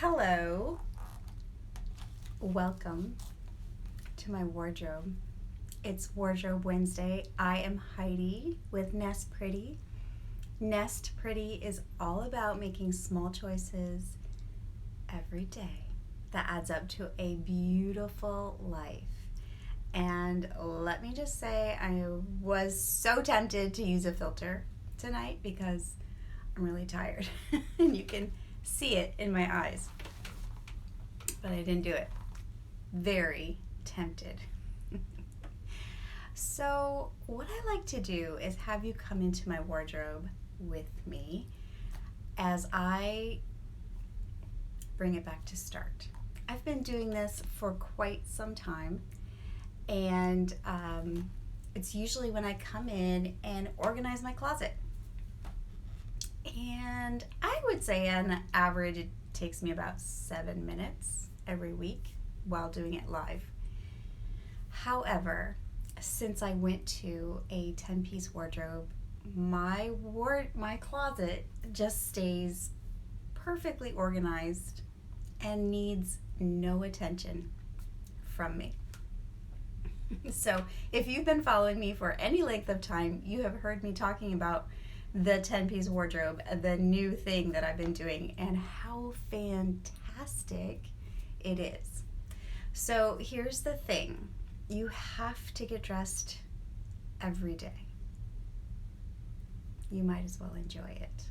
Hello, welcome to my wardrobe. It's Wardrobe Wednesday. I am Heidi with Nest Pretty. Nest Pretty is all about making small choices every day that adds up to a beautiful life. And let me just say, I was so tempted to use a filter tonight because I'm really tired and you can see it in my eyes, but I didn't do it. Very tempted. So what I like to do is have you come into my wardrobe with me as I bring it back to start. I've been doing this for quite some time, and it's usually when I come in and organize my closet. And I would say on average it takes me about 7 minutes every week while doing it live. However, since I went to a 10-piece wardrobe, my closet just stays perfectly organized and needs no attention from me. So if you've been following me for any length of time, you have heard me talking about the 10-piece wardrobe, the new thing that I've been doing, and how fantastic it is. So here's the thing. You have to get dressed every day. You might as well enjoy it.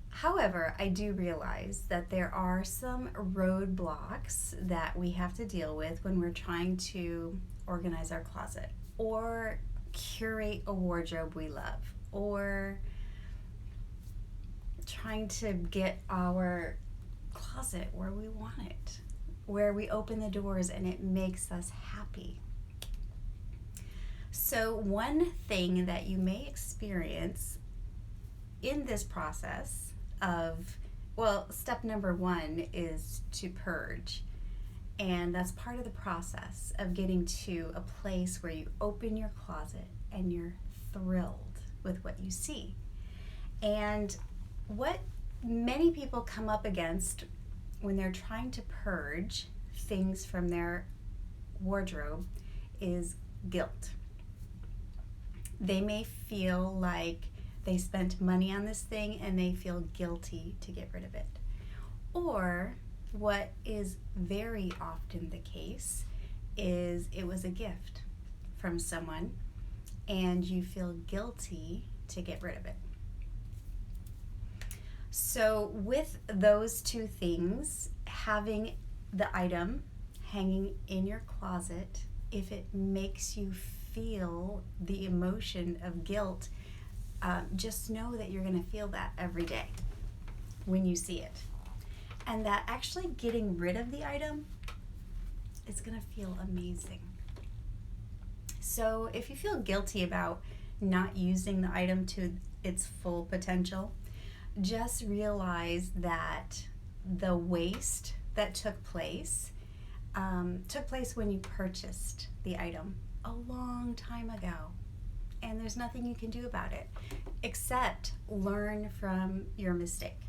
However, I do realize that there are some roadblocks that we have to deal with when we're trying to organize our closet or curate a wardrobe we love, or trying to get our closet where we want it, where we open the doors and it makes us happy. So one thing that you may experience in this process step number one is to purge. And that's part of the process of getting to a place where you open your closet and you're thrilled with what you see. And what many people come up against when they're trying to purge things from their wardrobe is guilt. They may feel like they spent money on this thing and they feel guilty to get rid of it. Or what is very often the case is it was a gift from someone and you feel guilty to get rid of it. So with those two things, having the item hanging in your closet, if it makes you feel the emotion of guilt, just know that you're going to feel that every day when you see it. And that actually getting rid of the item is going to feel amazing. So if you feel guilty about not using the item to its full potential, just realize that the waste that took place when you purchased the item a long time ago. And there's nothing you can do about it except learn from your mistake.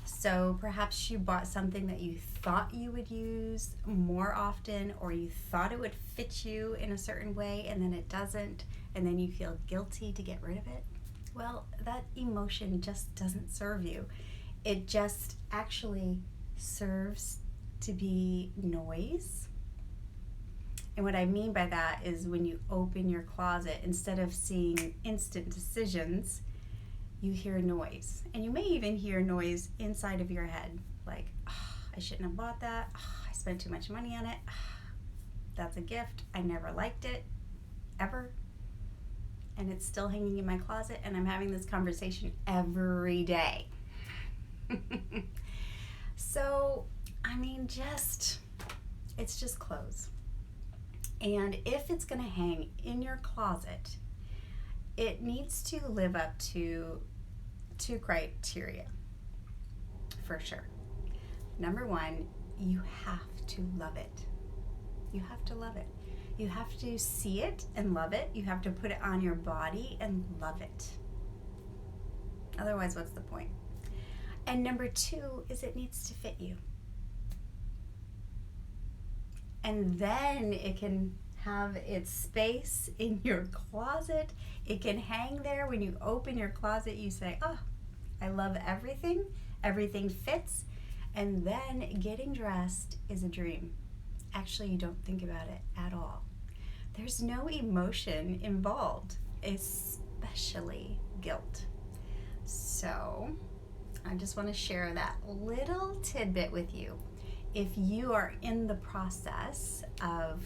So perhaps you bought something that you thought you would use more often, or you thought it would fit you in a certain way and then it doesn't, and then you feel guilty to get rid of it. Well, that emotion just doesn't serve you. It just actually serves to be noise. And what I mean by that is when you open your closet, instead of seeing instant decisions, you hear noise. And you may even hear noise inside of your head, like, I shouldn't have bought that. I spent too much money on it. That's a gift. I never liked it, ever. And it's still hanging in my closet, and I'm having this conversation every day. So, it's just clothes. And if it's going to hang in your closet, it needs to live up to 2 criteria, for sure. Number 1, you have to love it. You have to love it. You have to see it and love it. You have to put it on your body and love it. Otherwise, what's the point? And number 2 is it needs to fit you. And then it can have its space in your closet. It can hang there. When you open your closet, you say, oh, I love everything. Everything fits. And then getting dressed is a dream. Actually, you don't think about it at all. There's no emotion involved, especially guilt. So I just want to share that little tidbit with you. If you are in the process of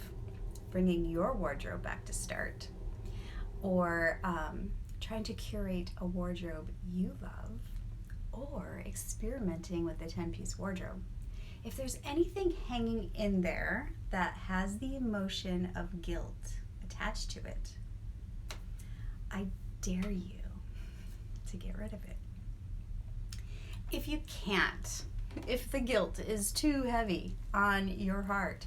bringing your wardrobe back to start, or trying to curate a wardrobe you love, or experimenting with a 10-piece wardrobe, if there's anything hanging in there that has the emotion of guilt attached to it, I dare you to get rid of it. If you can't, if the guilt is too heavy on your heart,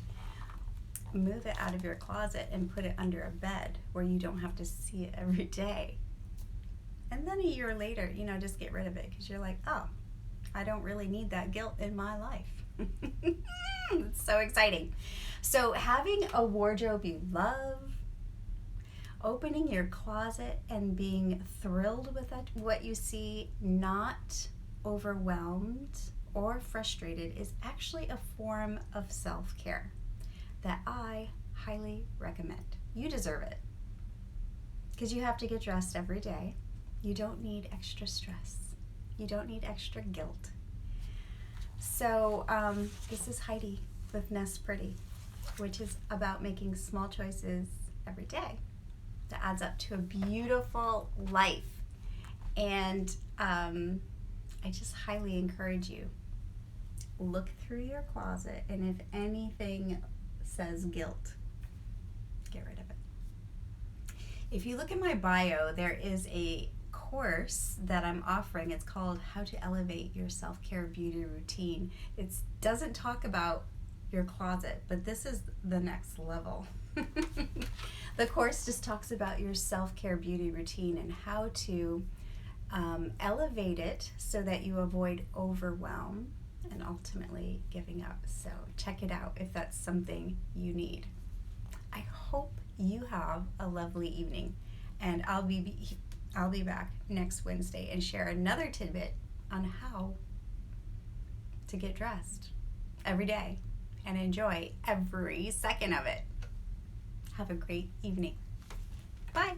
move it out of your closet and put it under a bed where you don't have to see it every day. And then a year later, just get rid of it because you're like, oh, I don't really need that guilt in my life. It's so exciting. So having a wardrobe you love, opening your closet and being thrilled with what you see, not overwhelmed or frustrated, is actually a form of self-care that I highly recommend. You deserve it because you have to get dressed every day. You don't need extra stress. You don't need extra guilt. So this is Heidi with Nest Pretty, which is about making small choices every day that adds up to a beautiful life. And I just highly encourage you, look through your closet, and if anything says guilt, get rid of it. If you look at my bio, there is a course that I'm offering. It's called How to Elevate Your Self-Care Beauty Routine. It doesn't talk about your closet, but this is the next level. The course just talks about your self-care beauty routine and how to elevate it so that you avoid overwhelm and ultimately giving up. So check it out if that's something you need. I hope you have a lovely evening, and I'll be back next Wednesday and share another tidbit on how to get dressed every day and enjoy every second of it. Have a great evening. Bye.